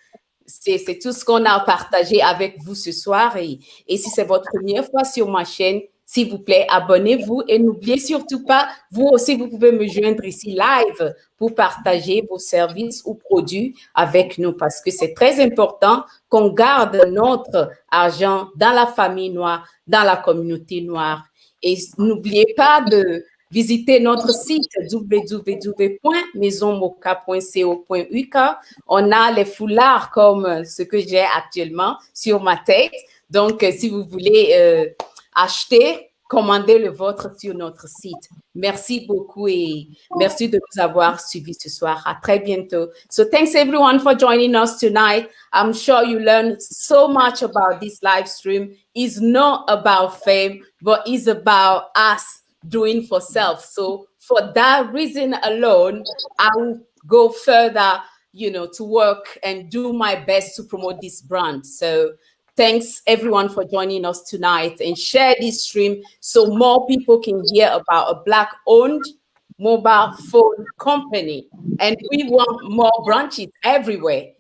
C'est tout ce qu'on a partagé avec vous ce soir. Et si c'est votre première fois sur ma chaîne, s'il vous plaît, abonnez-vous et n'oubliez surtout pas, vous aussi, vous pouvez me joindre ici live pour partager vos services ou produits avec nous parce que c'est très important qu'on garde notre argent dans la famille noire, dans la communauté noire. Et n'oubliez pas de visiter notre site www.maisonmoka.co.uk. On a les foulards comme ce que j'ai actuellement sur ma tête. Donc, si vous voulez acheter, commandez le vôtre sur notre site. Merci beaucoup et merci de nous avoir suivis ce soir. À très bientôt. So thanks everyone for joining us tonight. I'm sure you learned so much about this live stream. It's not about fame, but it's about us doing for self. So for that reason alone, I will go further, to work and do my best to promote this brand. So thanks everyone for joining us tonight and share this stream so more people can hear about a Black-owned mobile phone company. And we want more branches everywhere,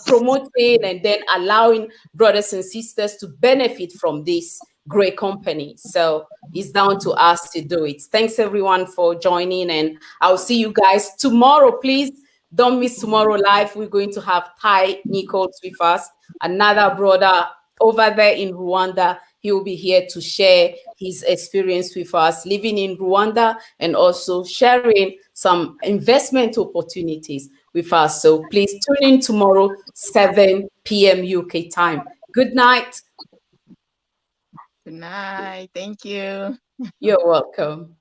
promoting and then allowing brothers and sisters to benefit from this great company. So it's down to us to do it. Thanks everyone for joining, and I'll see you guys tomorrow. Please don't miss tomorrow live. We're going to have Ty Nichols with us, another brother over there in Rwanda. He will be here to share his experience with us living in Rwanda and also sharing some investment opportunities with us. So please tune in tomorrow, 7 p.m. UK time. Good night. Good night. Thank you. You're welcome.